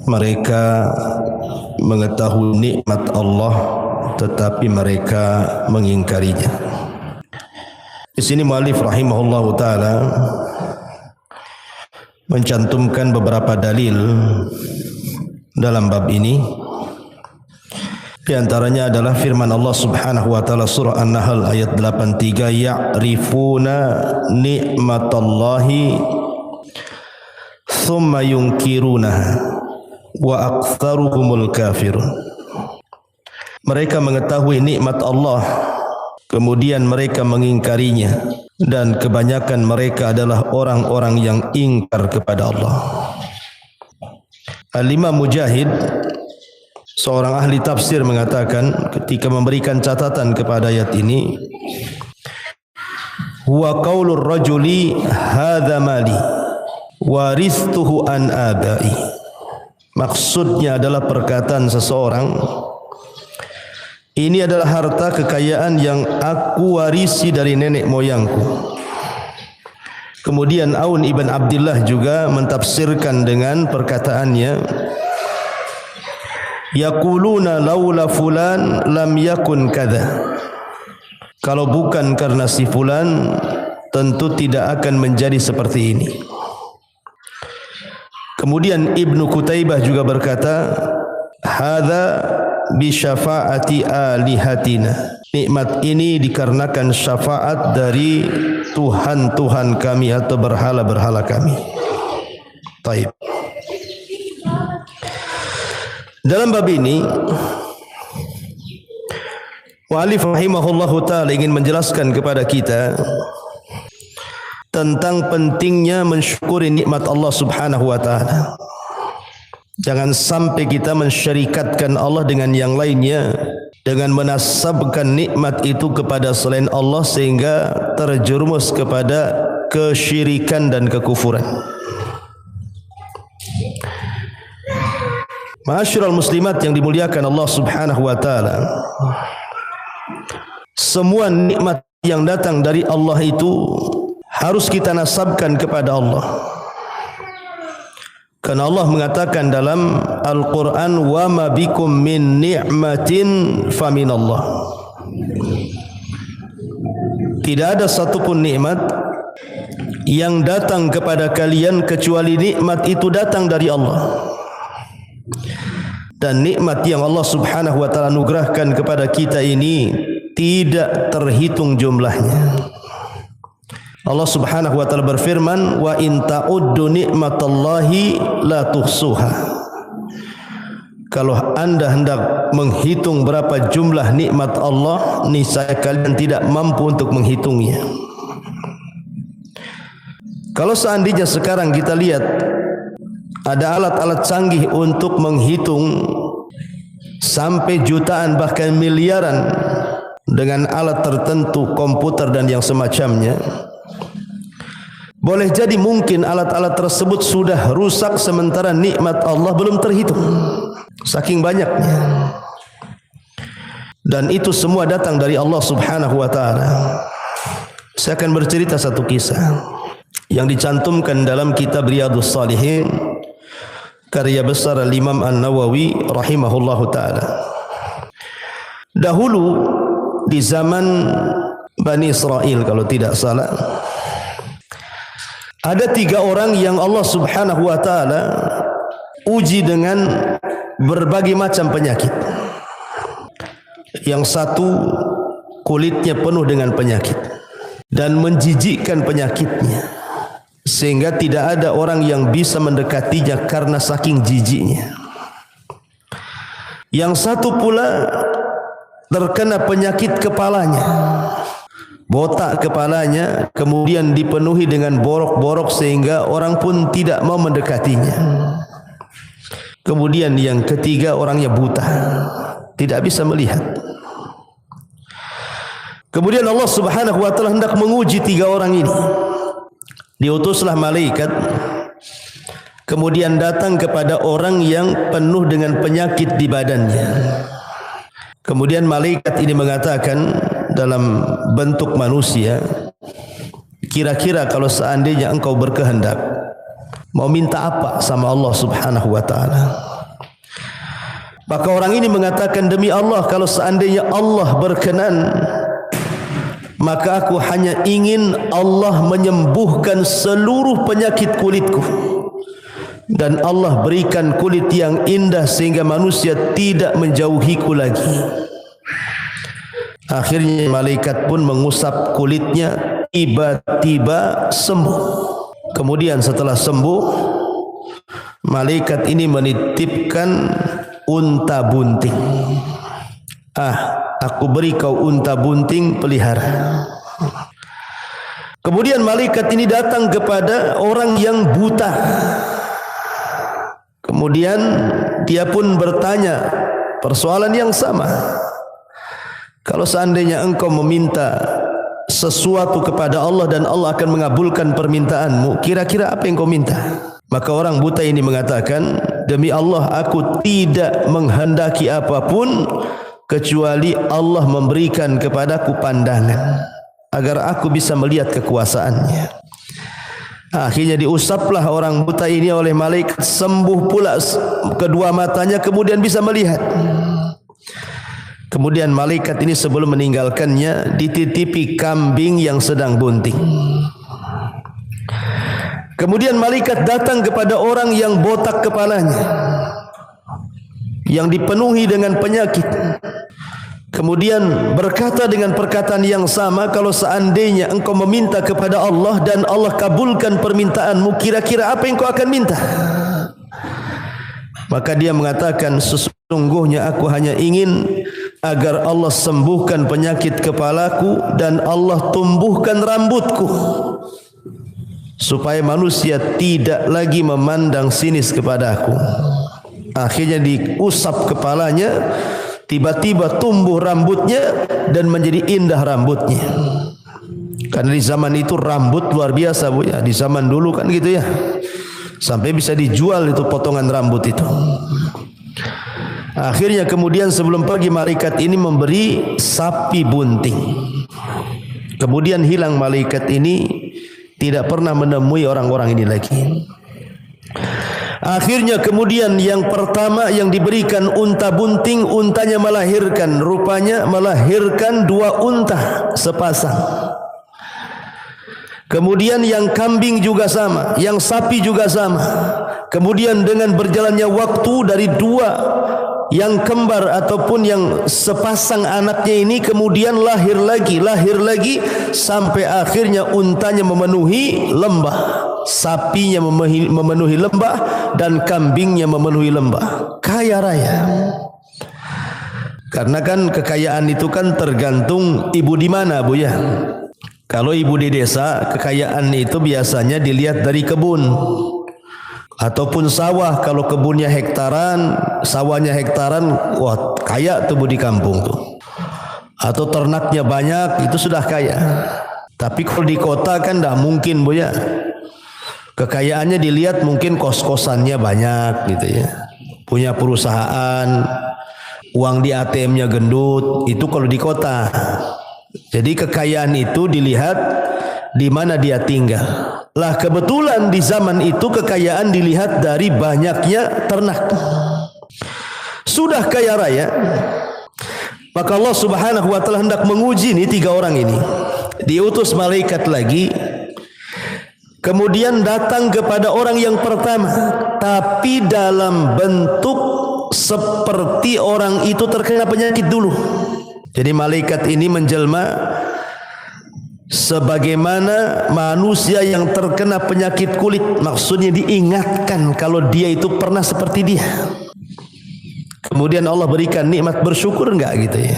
Mereka mengetahui nikmat Allah tetapi mereka mengingkarinya. Di sini muallif rahimahullahu taala mencantumkan beberapa dalil dalam bab ini. Di antaranya adalah firman Allah Subhanahu wa taala surah An-Nahl ayat 83, ya'rifuna ni'matallahi thumma yunkirunaha wa aktsaruhumul kafirun. Mereka mengetahui nikmat Allah kemudian mereka mengingkarinya dan kebanyakan mereka adalah orang-orang yang ingkar kepada Allah. Al-Imam Mujahid, seorang ahli tafsir, mengatakan ketika memberikan catatan kepada ayat ini, huwa qaulur rajuli hadza mali waristuhu an abai. Maksudnya adalah perkataan seseorang, ini adalah harta kekayaan yang aku warisi dari nenek moyangku. Kemudian Aun ibn Abdullah juga mentafsirkan dengan perkataannya, yaquluna laula fulan lam yakun kadza. Kalau bukan karena si fulan tentu tidak akan menjadi seperti ini. Kemudian Ibnu Qutaibah juga berkata, hadza bi syafaati alihatina. Nikmat ini dikarenakan syafaat dari Tuhan-Tuhan kami atau berhala-berhala kami. Taib. Dalam bab ini muallif rahimahullahu taala ingin menjelaskan kepada kita tentang pentingnya mensyukuri nikmat Allah Subhanahu wa taala. Jangan sampai kita mensyarikatkan Allah dengan yang lainnya dengan menasabkan nikmat itu kepada selain Allah sehingga terjerumus kepada kesyirikan dan kekufuran. Ma'asyiral muslimat yang dimuliakan Allah Subhanahu wa taala, semua nikmat yang datang dari Allah itu harus kita nasabkan kepada Allah. Karena Allah mengatakan dalam Al-Quran, wa ma bikum min ni'matin faminallah. Tidak ada satupun nikmat yang datang kepada kalian kecuali nikmat itu datang dari Allah. Dan nikmat yang Allah Subhanahu wa taala anugerahkan kepada kita ini tidak terhitung jumlahnya. Allah Subhanahu wa taala berfirman, wa in ta'uddu ni'matallahi la tuhsuha. Kalau Anda hendak menghitung berapa jumlah nikmat Allah, niscaya kalian tidak mampu untuk menghitungnya. Kalau seandainya sekarang kita lihat ada alat-alat canggih untuk menghitung sampai jutaan bahkan miliaran dengan alat tertentu, komputer dan yang semacamnya, boleh jadi mungkin alat-alat tersebut sudah rusak sementara nikmat Allah belum terhitung, saking banyaknya. Dan itu semua datang dari Allah Subhanahu wa taala. Saya akan bercerita satu kisah yang dicantumkan dalam kitab Riyadhus Shalihin, karya besar Imam An-Nawawi rahimahullahu taala. Dahulu di zaman Bani Israel kalau tidak salah, ada 3 orang yang Allah Subhanahu wa taala uji dengan berbagai macam penyakit. Yang satu kulitnya penuh dengan penyakit dan menjijikkan penyakitnya, sehingga tidak ada orang yang bisa mendekatinya karena saking jijiknya. Yang satu pula terkena penyakit kepalanya, botak kepalanya, kemudian dipenuhi dengan borok-borok sehingga orang pun tidak mau mendekatinya. Kemudian yang ketiga orangnya buta, tidak bisa melihat. Kemudian Allah Subhanahu wa taala hendak menguji 3 orang ini. Diutuslah malaikat kemudian datang kepada orang yang penuh dengan penyakit di badannya. Kemudian malaikat ini mengatakan dalam bentuk manusia, kira-kira kalau seandainya engkau berkehendak, mau minta apa sama Allah Subhanahu wa ta'ala? Maka orang ini mengatakan, demi Allah, kalau seandainya Allah berkenan, maka aku hanya ingin Allah menyembuhkan seluruh penyakit kulitku, dan Allah berikan kulit yang indah sehingga manusia tidak menjauhiku lagi. Akhirnya malaikat pun mengusap kulitnya, tiba-tiba sembuh. Kemudian setelah sembuh, malaikat ini menitipkan unta bunting. Aku beri kau unta bunting pelihara. Kemudian malaikat ini datang kepada orang yang buta. Kemudian dia pun bertanya persoalan yang sama. Kalau seandainya engkau meminta sesuatu kepada Allah dan Allah akan mengabulkan permintaanmu, kira-kira apa yang kau minta? Maka orang buta ini mengatakan, demi Allah, aku tidak menghendaki apapun kecuali Allah memberikan kepadaku pandangan agar aku bisa melihat kekuasaannya. Akhirnya diusaplah orang buta ini oleh malaikat, sembuh pula kedua matanya, kemudian bisa melihat. Kemudian malaikat ini sebelum meninggalkannya dititipi kambing yang sedang bunting. Kemudian malaikat datang kepada orang yang botak kepalanya, yang dipenuhi dengan penyakit. Kemudian berkata dengan perkataan yang sama, kalau seandainya engkau meminta kepada Allah dan Allah kabulkan permintaanmu, kira-kira apa yang kau akan minta? Maka dia mengatakan, sesungguhnya aku hanya ingin agar Allah sembuhkan penyakit kepalaku dan Allah tumbuhkan rambutku, supaya manusia tidak lagi memandang sinis kepadaku. Akhirnya diusap kepalanya, tiba-tiba tumbuh rambutnya dan menjadi indah rambutnya. Karena di zaman itu rambut luar biasa, Bu ya. Di zaman dulu kan gitu ya. Sampai bisa dijual itu potongan rambut itu. Akhirnya kemudian sebelum pergi malaikat ini memberi sapi bunting. Kemudian hilang malaikat ini, tidak pernah menemui orang-orang ini lagi. Akhirnya kemudian yang pertama yang diberikan unta bunting, untanya melahirkan, rupanya melahirkan 2 unta sepasang. Kemudian yang kambing juga sama, yang sapi juga sama. Kemudian dengan berjalannya waktu dari 2 yang kembar ataupun yang sepasang anaknya ini kemudian lahir lagi sampai akhirnya untanya memenuhi lembah, sapinya memenuhi lembah dan kambingnya memenuhi lembah. Kaya raya. Karena kan kekayaan itu kan tergantung ibu di mana, Bu ya. Kalau ibu di desa, kekayaan itu biasanya dilihat dari kebun ataupun sawah. Kalau kebunnya hektaran, sawahnya hektaran, wah kaya tuh Bu di kampung tuh. Atau ternaknya banyak, itu sudah kaya. Tapi kalau di kota kan tidak mungkin, Bu ya. Kekayaannya dilihat mungkin kos-kosannya banyak gitu ya. Punya perusahaan, uang di ATM-nya gendut, itu kalau di kota. Jadi kekayaan itu dilihat di mana dia tinggal. Lah kebetulan di zaman itu kekayaan dilihat dari banyaknya ternak. Sudah kaya raya, maka Allah Subhanahu wa ta'ala hendak menguji nih 3 orang ini. Diutus malaikat lagi, kemudian datang kepada orang yang pertama, tapi dalam bentuk seperti orang itu terkena penyakit dulu. Jadi malaikat ini menjelma sebagaimana manusia yang terkena penyakit kulit. Maksudnya diingatkan kalau dia itu pernah seperti dia. Kemudian Allah berikan nikmat, bersyukur enggak gitu ya.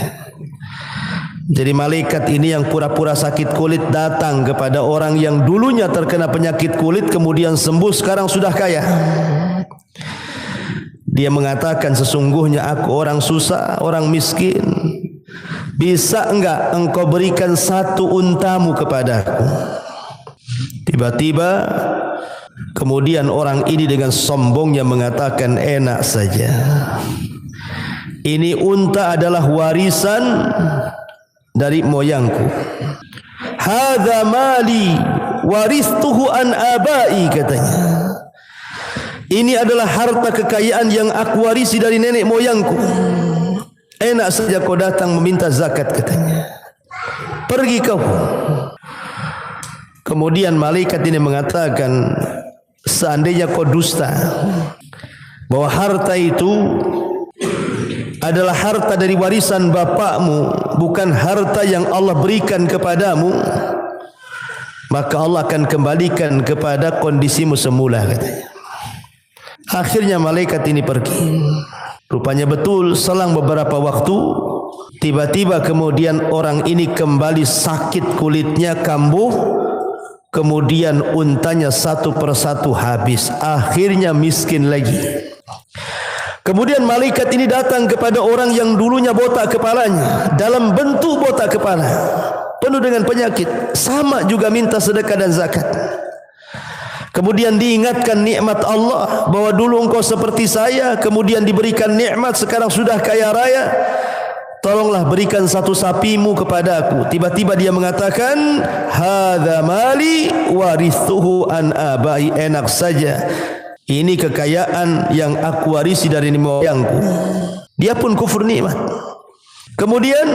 Jadi malaikat ini yang pura-pura sakit kulit datang kepada orang yang dulunya terkena penyakit kulit kemudian sembuh, sekarang sudah kaya. Dia mengatakan, sesungguhnya aku orang susah, orang miskin. Bisa enggak engkau berikan 1 untamu kepadaku? Tiba-tiba Kemudian orang ini dengan sombongnya mengatakan, enak saja, ini unta adalah warisan dari moyangku. Hadza mali waristuhu an abai, katanya. Ini adalah harta kekayaan yang aku warisi dari nenek moyangku. Enak saja kau datang meminta zakat, katanya. Pergi kau. Kemudian malaikat ini mengatakan, seandainya kau dusta bahwa harta itu adalah harta dari warisan bapakmu, bukan harta yang Allah berikan kepadamu, maka Allah akan kembalikan kepada kondisimu semula, katanya. Akhirnya malaikat ini pergi. Rupanya betul, selang beberapa waktu, tiba-tiba kemudian orang ini kembali sakit kulitnya, kambuh. Kemudian untanya satu persatu habis. Akhirnya miskin lagi. Kemudian malaikat ini datang kepada orang yang dulunya botak kepalanya, dalam bentuk botak kepala, penuh dengan penyakit, sama juga minta sedekah dan zakat. Kemudian diingatkan nikmat Allah, bahwa dulu engkau seperti saya, kemudian diberikan nikmat, sekarang sudah kaya raya, tolonglah berikan satu sapimu kepadaku. Tiba-tiba dia mengatakan, hadza mali warithuhu an abai, enak saja, ini kekayaan yang aku warisi dari nenek moyangku. Dia pun kufur nikmat. Kemudian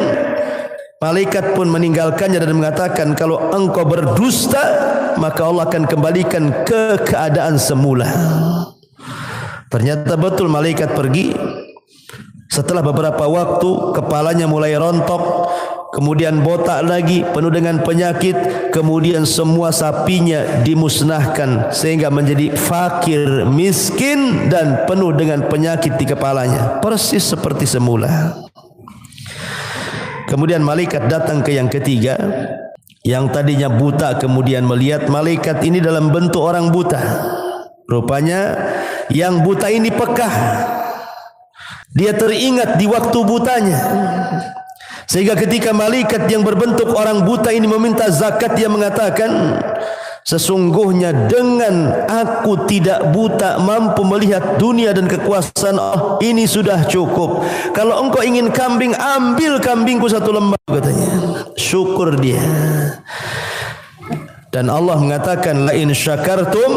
malaikat pun meninggalkannya dan mengatakan, kalau engkau berdusta, maka Allah akan kembalikan ke keadaan semula. Ternyata betul, malaikat pergi. Setelah beberapa waktu, kepalanya mulai rontok, kemudian botak lagi, penuh dengan penyakit. Kemudian semua sapinya dimusnahkan, sehingga menjadi fakir, miskin, dan penuh dengan penyakit di kepalanya, persis seperti semula. Kemudian malaikat datang ke yang ketiga, yang tadinya buta kemudian melihat. Malaikat ini dalam bentuk orang buta. Rupanya yang buta ini pekah. Dia teringat di waktu butanya, sehingga ketika malaikat yang berbentuk orang buta ini meminta zakat, dia mengatakan, sesungguhnya dengan aku tidak buta, mampu melihat dunia dan kekuasaan Allah, ini sudah cukup. Kalau engkau ingin kambing, ambil kambingku satu lembar, katanya. Syukur dia. Dan Allah mengatakan, la in syakartum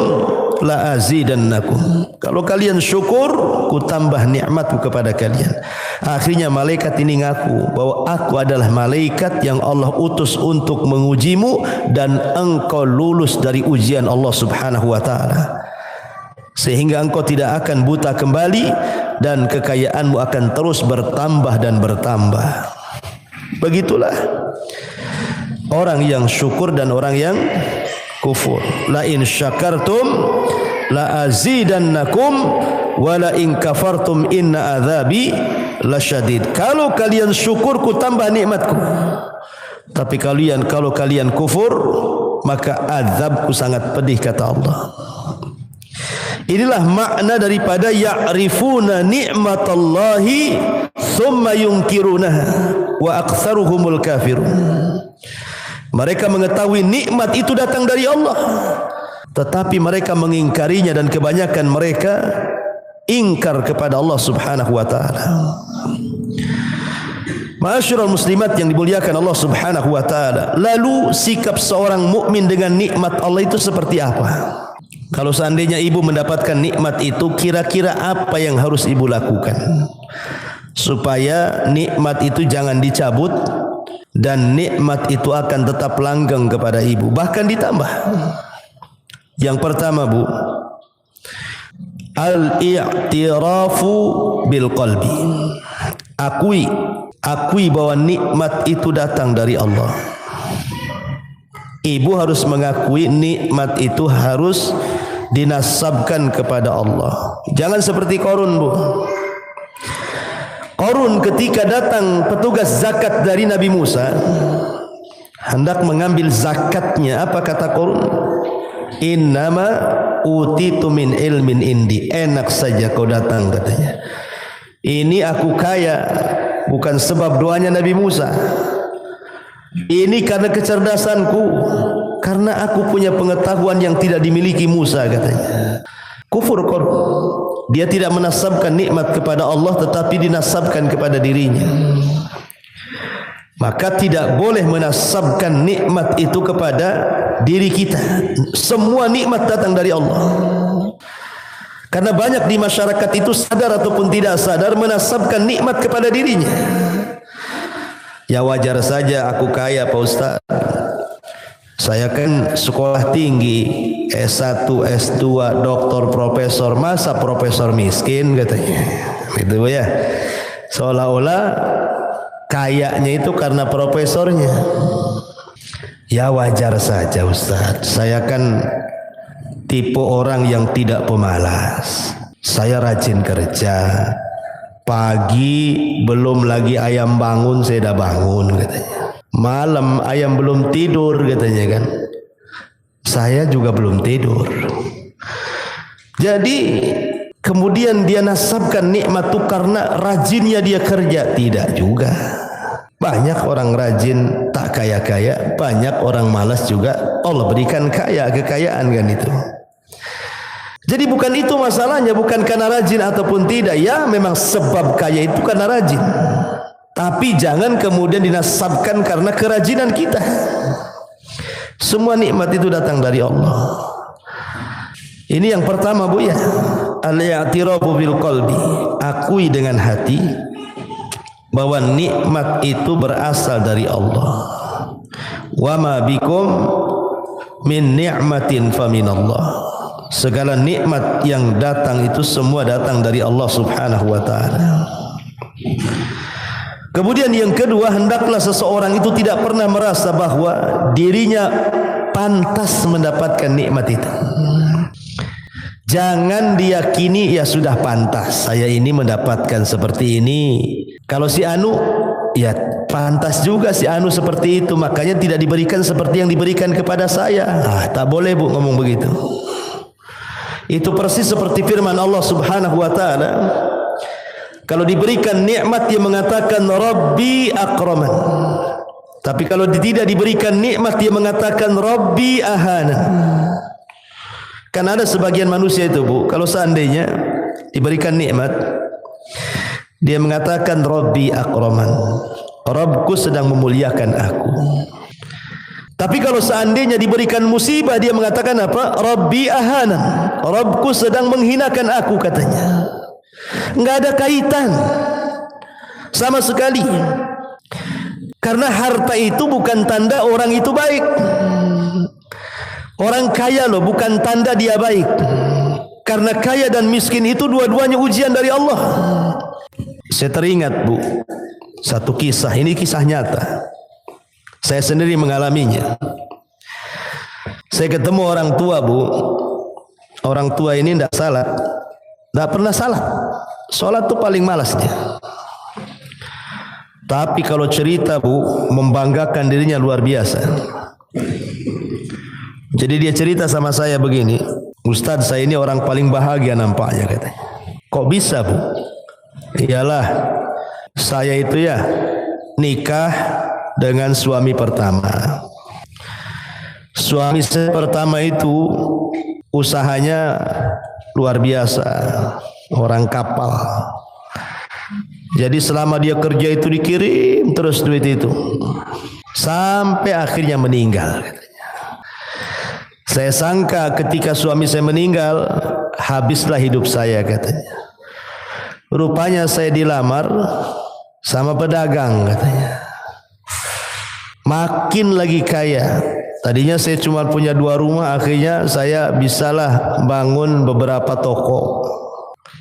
la azidannakum. Kalau kalian syukur, ku tambah nikmatku kepada kalian. Akhirnya malaikat ini ngaku bahwa aku adalah malaikat yang Allah utus untuk mengujimu, dan engkau lulus dari ujian Allah Subhanahu wa taala, sehingga engkau tidak akan buta kembali, dan kekayaanmu akan terus bertambah dan bertambah. Begitulah orang yang syukur dan orang yang kufur. La in syakartum la azidannakum wa la in kafartum inna adzabi lasyadid. Kalau kalian syukur, ku tambah nikmatku. Tapi kalau kalian kufur, maka azabku sangat pedih, kata Allah. Inilah makna daripada ya'rifuna ni'matallahi thumma yunkirunaha wa aktsaruhumul kafirun. Mereka mengetahui nikmat itu datang dari Allah, tetapi mereka mengingkarinya, dan kebanyakan mereka ingkar kepada Allah Subhanahu wa taala. Ma'asyiral muslimat yang dimuliakan Allah Subhanahu wa taala, lalu sikap seorang mukmin dengan nikmat Allah itu seperti apa? Kalau seandainya ibu mendapatkan nikmat itu, kira-kira apa yang harus ibu lakukan supaya nikmat itu jangan dicabut, dan nikmat itu akan tetap langgeng kepada ibu, bahkan ditambah? Yang pertama, Bu, al-i'tirafu bil qalbi. Akui bahwa nikmat itu datang dari Allah. Ibu harus mengakui nikmat itu harus dinasabkan kepada Allah. Jangan seperti Qarun, Bu. Qarun ketika datang petugas zakat dari Nabi Musa, hendak mengambil zakatnya, apa kata Qarun? Innama utitu min ilmin indi. Enak saja kau datang, katanya. Ini aku kaya bukan sebab doanya Nabi Musa. Ini karena kecerdasanku. karena aku punya pengetahuan yang tidak dimiliki Musa, katanya. Kufur korun. Dia tidak menasabkan nikmat kepada Allah tetapi dinasabkan kepada dirinya. Maka tidak boleh menasabkan nikmat itu kepada diri kita. Semua nikmat datang dari Allah. Karena banyak di masyarakat itu sadar ataupun tidak sadar menasabkan nikmat kepada dirinya. Ya wajar saja aku kaya Pak Ustaz. Saya kan sekolah tinggi, S1, S2, doktor, profesor, masa profesor miskin, katanya. Itu ya. Seolah-olah kayaknya itu karena profesornya. Ya wajar saja Ustaz. Saya kan tipe orang yang tidak pemalas. Saya rajin kerja. Pagi belum lagi ayam bangun saya dah bangun, katanya. Malam ayam belum tidur, katanya kan. Saya juga belum tidur. Jadi kemudian dia nasabkan nikmat itu karena rajinnya dia kerja. Tidak juga. Banyak orang rajin tak kaya-kaya, banyak orang malas juga Allah berikan kaya, kekayaan kan itu. Jadi bukan itu masalahnya, bukan karena rajin ataupun tidak. Ya memang sebab kaya itu karena rajin. Tapi jangan kemudian dinasabkan karena kerajinan kita. Semua nikmat itu datang dari Allah. Ini yang pertama Bu ya. Al-i'tirafu bil qalbi. Akui dengan hati bahwa nikmat itu berasal dari Allah. Wa ma bikum min ni'matin faminallah. Segala nikmat yang datang itu semua datang dari Allah Subhanahu wa taala. Kemudian yang kedua, hendaklah seseorang itu tidak pernah merasa bahwa dirinya pantas mendapatkan nikmat itu. Jangan diyakini ya sudah pantas saya ini mendapatkan seperti ini. Kalau si Anu ya pantas juga si Anu seperti itu, makanya tidak diberikan seperti yang diberikan kepada saya. Tak boleh Bu ngomong begitu. Itu persis seperti firman Allah Subhanahu wa taala. Kalau diberikan nikmat dia mengatakan Rabbi akraman. Tapi kalau tidak diberikan nikmat dia mengatakan Rabbi ahana. Kan ada sebagian manusia itu Bu, kalau seandainya diberikan nikmat dia mengatakan Rabbi akraman. Rabbku sedang memuliakan aku. Tapi kalau seandainya diberikan musibah dia mengatakan apa? Rabbi ahana. Rabbku sedang menghinakan aku, katanya. Enggak ada kaitan sama sekali. Karena harta itu bukan tanda orang itu baik. Orang kaya loh bukan tanda dia baik. Karena kaya dan miskin itu dua-duanya ujian dari Allah. Saya teringat Bu, satu kisah, ini kisah nyata. Saya sendiri mengalaminya. Saya ketemu orang tua Bu. Orang tua ini tidak salat, tidak pernah salat. Salat itu paling malas dia. Tapi kalau cerita Bu, membanggakan dirinya luar biasa. Jadi dia cerita sama saya begini, Ustadz saya ini orang paling bahagia nampaknya, katanya. Kok bisa Bu? Iyalah, saya itu ya nikah dengan suami pertama. Suami saya pertama itu usahanya luar biasa, orang kapal. Jadi selama dia kerja itu dikirim terus duit itu sampai akhirnya meninggal, katanya. Saya sangka ketika suami saya meninggal habislah hidup saya, katanya. Rupanya saya dilamar sama pedagang, katanya. Makin lagi kaya. Tadinya saya cuma punya 2 rumah, akhirnya saya bisalah bangun beberapa toko.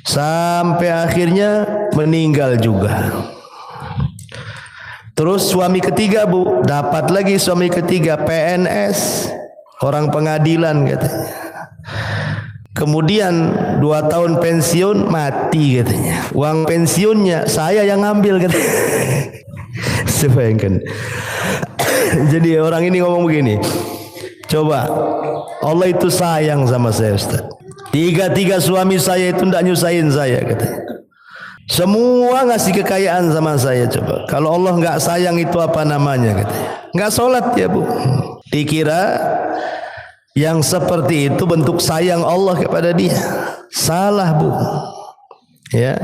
Sampai akhirnya meninggal juga. Terus suami ketiga Bu, dapat lagi suami ketiga PNS, orang pengadilan, katanya. Kemudian 2 tahun pensiun, mati, katanya. Uang pensiunnya saya yang ngambil, katanya. Bayangkan. Jadi orang ini ngomong begini, coba Allah itu sayang sama saya Ustaz. 3 suami saya itu tidak nyusahin saya, katanya. Semua ngasih kekayaan sama saya, coba. Kalau Allah nggak sayang itu apa namanya, katanya. Nggak sholat ya Bu. Dikira yang seperti itu bentuk sayang Allah kepada dia. Salah, Bu. Ya.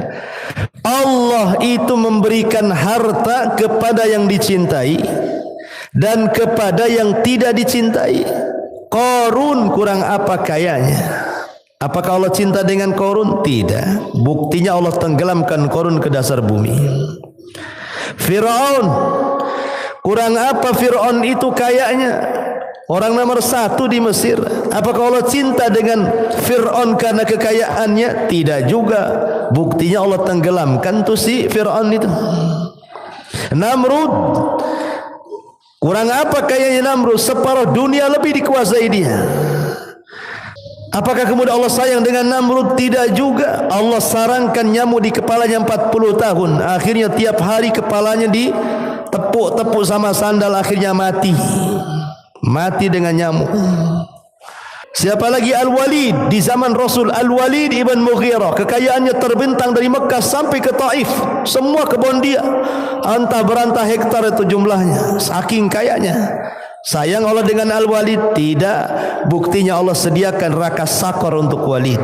Allah itu memberikan harta kepada yang dicintai dan kepada yang tidak dicintai. Qarun kurang apa kayanya? Apakah Allah cinta dengan Qarun? Tidak. Buktinya Allah tenggelamkan Qarun ke dasar bumi. Fir'aun kurang apa Fir'aun itu kayanya? Orang nomor 1 di Mesir. Apakah Allah cinta dengan Fir'aun karena kekayaannya? Tidak juga. Buktinya Allah tenggelamkan tuh si Fir'aun itu. Namrud kurang apa kayanya Namrud? Separuh dunia lebih dikuasai dia. Apakah kemudian Allah sayang dengan Namrud? Tidak juga. Allah sarangkan nyamuk di kepalanya 40 tahun. Akhirnya tiap hari kepalanya ditepuk-tepuk sama sandal, akhirnya mati. Mati dengan nyamuk. Siapa lagi? Al-Walid di zaman Rasul. Al-Walid ibn Mughirah, kekayaannya terbentang dari Mekah sampai ke Taif. Semua kebun dia, antah berantah hektar itu jumlahnya, saking kayanya. Sayang Allah dengan Al-Walid? Tidak. Buktinya Allah sediakan neraka Sakor untuk Walid.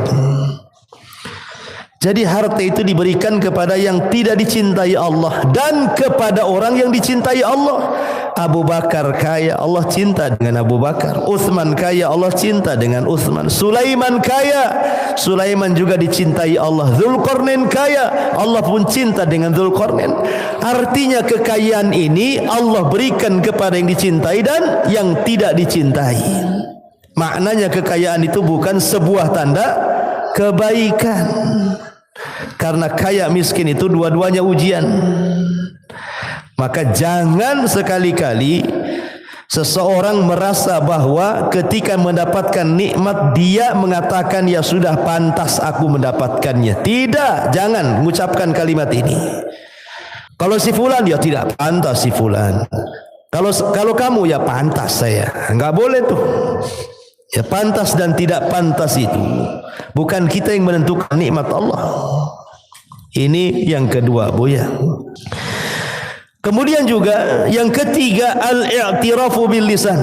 Jadi harta itu diberikan kepada yang tidak dicintai Allah dan kepada orang yang dicintai Allah. Abu Bakar kaya, Allah cinta dengan Abu Bakar. Utsman kaya, Allah cinta dengan Utsman. Sulaiman kaya, Sulaiman juga dicintai Allah. Dzulqarnain kaya, Allah pun cinta dengan Dzulqarnain. Artinya kekayaan ini Allah berikan kepada yang dicintai dan yang tidak dicintai. Maknanya kekayaan itu bukan sebuah tanda kebaikan. Karena kaya miskin itu dua-duanya ujian. Maka jangan sekali-kali seseorang merasa bahwa ketika mendapatkan nikmat dia mengatakan ya sudah pantas aku mendapatkannya. Tidak, jangan mengucapkan kalimat ini. Kalau si fulan ya tidak pantas si fulan. Kalau kamu ya pantas saya. Enggak boleh tuh. Ya pantas dan tidak pantas itu bukan kita yang menentukan nikmat Allah. Ini yang kedua, Bu ya. Kemudian juga yang ketiga, al-i'tirafu bil lisan.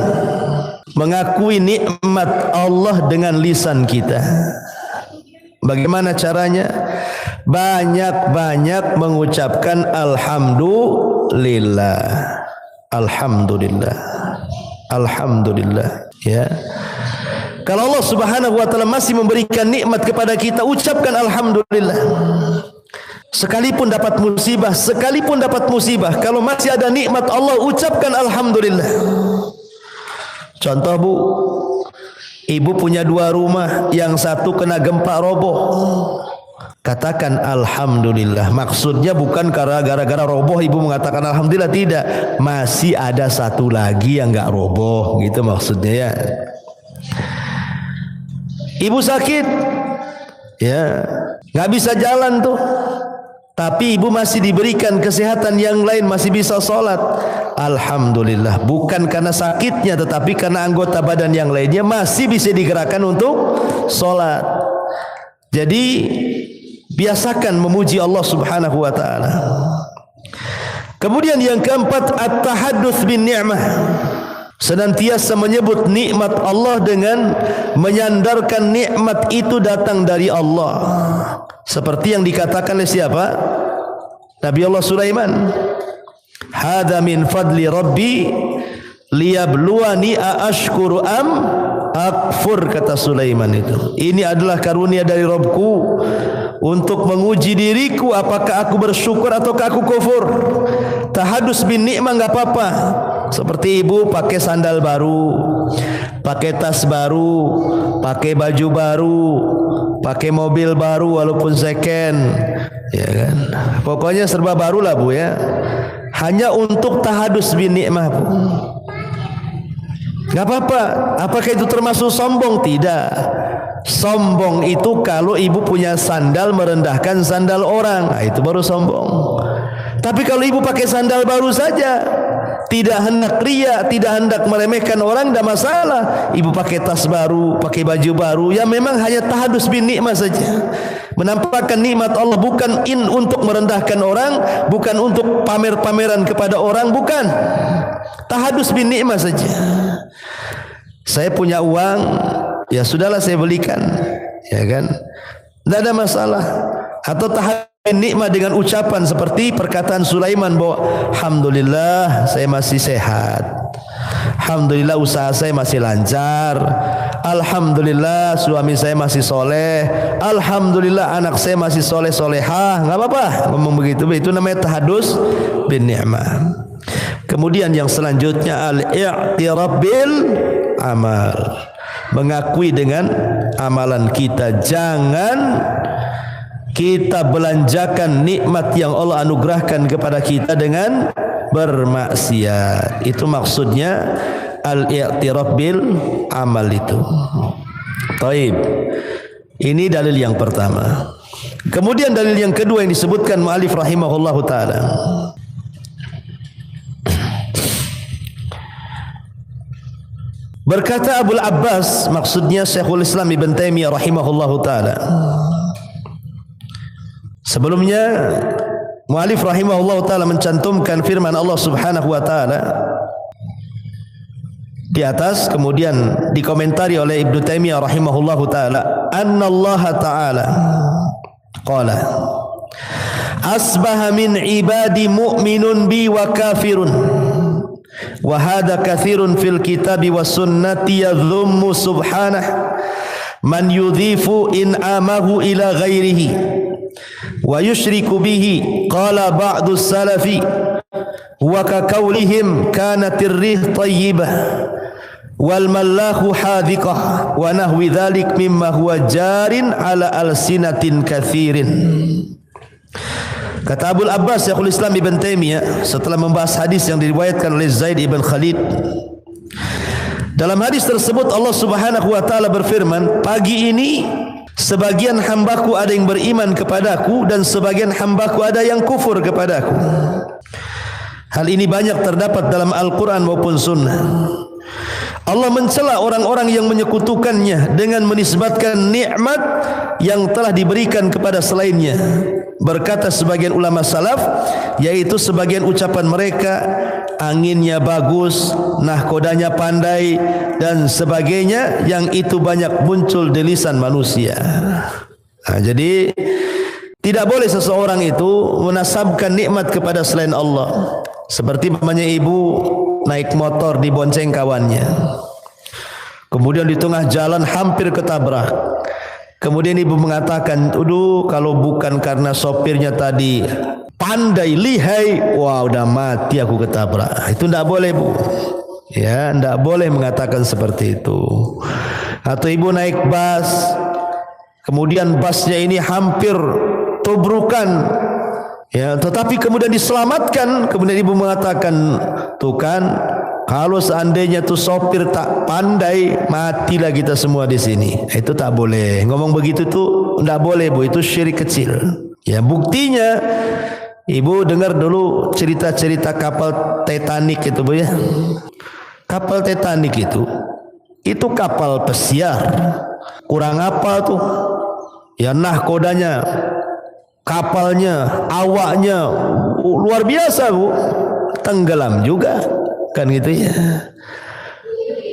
Mengakui nikmat Allah dengan lisan kita. Bagaimana caranya? Banyak-banyak mengucapkan alhamdulillah. Alhamdulillah. Alhamdulillah, ya. Kalau Allah Subhanahu wa taala masih memberikan nikmat kepada kita, ucapkan alhamdulillah. Sekalipun dapat musibah, kalau masih ada nikmat Allah, ucapkan alhamdulillah. Contoh, Bu, ibu punya 2 rumah, yang satu kena gempa roboh. Katakan alhamdulillah. Maksudnya bukan karena gara-gara roboh ibu mengatakan alhamdulillah, tidak. Masih ada satu lagi yang enggak roboh, gitu maksudnya ya. Ibu sakit, ya, nggak bisa jalan tuh, tapi ibu masih diberikan kesehatan yang lain, masih bisa sholat. Alhamdulillah, bukan karena sakitnya, tetapi karena anggota badan yang lainnya masih bisa digerakkan untuk sholat. Jadi biasakan memuji Allah Subhanahu wa taala. Kemudian yang keempat, at-tahadduts bin ni'mah. Senantiasa menyebut nikmat Allah dengan menyandarkan nikmat itu datang dari Allah. Seperti yang dikatakan oleh siapa? Nabi Allah Sulaiman. Hadza min fadli rabbi liyabluwani aashkuru am akfur, kata Sulaiman itu. Ini adalah karunia dari Rabbku untuk menguji diriku apakah aku bersyukur ataukah aku kufur. Tahadus bin nikmah enggak apa-apa. Seperti ibu pakai sandal baru, pakai tas baru, pakai baju baru, pakai mobil baru walaupun second, ya kan. Pokoknya serba baru lah, Bu ya. Hanya untuk tahadus bin nikmah, Bu. Enggak apa-apa. Apakah itu termasuk sombong? Tidak. Sombong itu kalau ibu punya sandal merendahkan sandal orang, nah, itu baru sombong. Tapi kalau ibu pakai sandal baru saja, tidak hendak ria, tidak hendak meremehkan orang, tidak masalah. Ibu pakai tas baru, pakai baju baru, ya memang hanya tahadus bin nikmat saja, menampakkan nikmat Allah, bukan untuk merendahkan orang, bukan untuk pamer-pameran kepada orang, bukan. Tahadus bin nikmat saja. Saya punya uang, ya sudahlah saya belikan, ya kan, tidak ada masalah. Atau tahadus nikmat dengan ucapan seperti perkataan Sulaiman bahwa alhamdulillah saya masih sehat, alhamdulillah usaha saya masih lancar, alhamdulillah suami saya masih soleh, alhamdulillah anak saya masih soleh solehah. Nggak apa-apa ngomong begitu, itu namanya tahadus bin ni'mah. Kemudian yang selanjutnya al-i'tiraf bil amal, mengakui dengan amalan kita. Jangan kita belanjakan nikmat yang Allah anugerahkan kepada kita dengan bermaksiat. Itu maksudnya al-i'tiraf bil amal itu. Taib. Ini dalil yang pertama. Kemudian dalil yang kedua yang disebutkan mu'allif rahimahullahu ta'ala. Berkata Abul Abbas, maksudnya Syekhul Islam Ibn Taimiyah rahimahullahu ta'ala. Sebelumnya mu'allif rahimahullah ta'ala mencantumkan firman Allah subhanahu wa ta'ala di atas, kemudian dikomentari oleh Ibnu Taimiyah rahimahullah ta'ala, annallaha ta'ala qala asbaha min ibadi mu'minun bi wa kafirun wa hadha kathirun fil kitabi wa sunnati yadhummu subhanah man yudhifu in'amahu ila ghairihi wa yushriku bihi. Qala ba'du salafi wa ka qaulihim kanatir rih tayyibah wal mallahu hadhiqah wa nahwi dhalik mimma huwa jarin ala alsinatin kathirin. Kata Abul Abbas Syekhul Islam Ibn Taimiyah setelah membahas hadis yang diriwayatkan oleh Zaid ibn Khalid. Dalam hadis tersebut Allah Subhanahu wa taala berfirman, pagi ini sebagian hambaku ada yang beriman kepadaku dan sebagian hambaku ada yang kufur kepadaku. Hal ini banyak terdapat dalam Al-Quran maupun Sunnah. Allah mencela orang-orang yang menyekutukannya dengan menisbatkan nikmat yang telah diberikan kepada selainnya. Berkata sebagian ulama salaf, yaitu sebagian ucapan mereka, anginnya bagus, nahkodanya pandai dan sebagainya, yang itu banyak muncul di lisan manusia. Nah, jadi tidak boleh seseorang itu menasabkan nikmat kepada selain Allah. Seperti namanya ibu naik motor dibonceng kawannya, kemudian di tengah jalan hampir ketabrak. Kemudian ibu mengatakan, aduh kalau bukan karena sopirnya tadi pandai, lihai, wah udah mati aku ketabrak. Itu tidak boleh, Bu. Ya, tidak boleh mengatakan seperti itu. Atau ibu naik bus, kemudian busnya ini hampir tubrukan, ya, tetapi kemudian diselamatkan. Kemudian ibu mengatakan, tuh kan, kalau seandainya tuh sopir tak pandai, matilah kita semua di sini. Itu tak boleh. Ngomong begitu tuh tidak boleh, Bu. Itu syirik kecil. Ya, buktinya ibu dengar dulu cerita-cerita kapal Titanic itu, Bu, ya. Kapal Titanic itu kapal pesiar. Kurang apa tuh? Ya, nahkodanya, kapalnya, awaknya luar biasa, Bu. Tenggelam juga, kan gitu ya.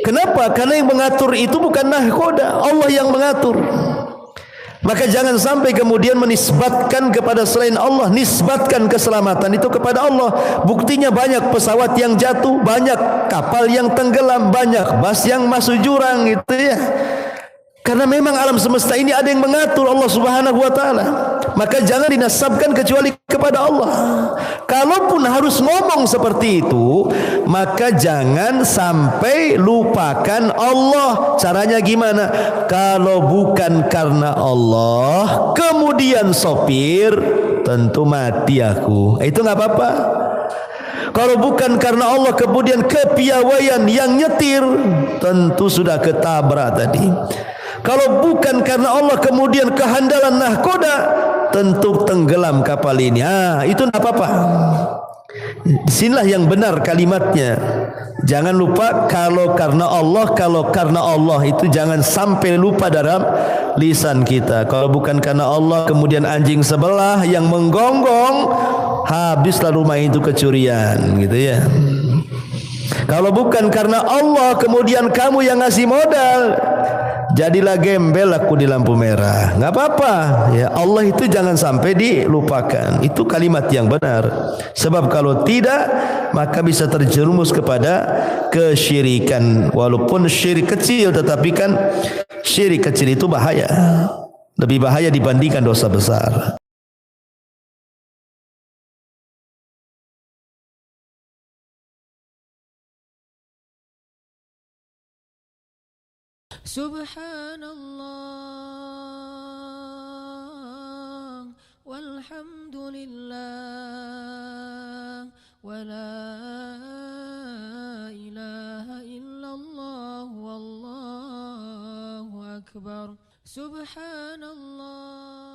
Kenapa? Karena yang mengatur itu bukan nahkoda, Allah yang mengatur. Maka jangan sampai kemudian menisbatkan kepada selain Allah, nisbatkan keselamatan itu kepada Allah. Buktinya banyak pesawat yang jatuh, banyak kapal yang tenggelam, banyak bus yang masuk jurang, gitu ya. Karena memang alam semesta ini ada yang mengatur, Allah Subhanahu wa taala. Maka jangan dinasabkan kecuali kepada Allah. Kalaupun harus ngomong seperti itu, maka jangan sampai lupakan Allah. Caranya gimana? Kalau bukan karena Allah, kemudian sopir, tentu mati aku. Itu nggak apa-apa. Kalau bukan karena Allah, kemudian kepiawaian yang nyetir, tentu sudah ketabrak tadi. Kalau bukan karena Allah, kemudian kehandalan nahkoda, tentu tenggelam kapal ini. Itu tidak apa-apa. Disinilah yang benar kalimatnya. Jangan lupa kalau karena Allah itu jangan sampai lupa dalam lisan kita. Kalau bukan karena Allah kemudian anjing sebelah yang menggonggong, habislah rumah itu kecurian gitu ya. Kalau bukan karena Allah kemudian kamu yang ngasih modal, jadilah gembel aku di lampu merah. Nggak apa-apa ya, Allah itu jangan sampai dilupakan. Itu kalimat yang benar. Sebab kalau tidak maka bisa terjerumus kepada kesyirikan. Walaupun syirik kecil, tetapi kan syirik kecil itu bahaya. Lebih bahaya dibandingkan dosa besar. Subhanallah walhamdulillah wa la ilaha illallah wallahu akbar. Subhanallah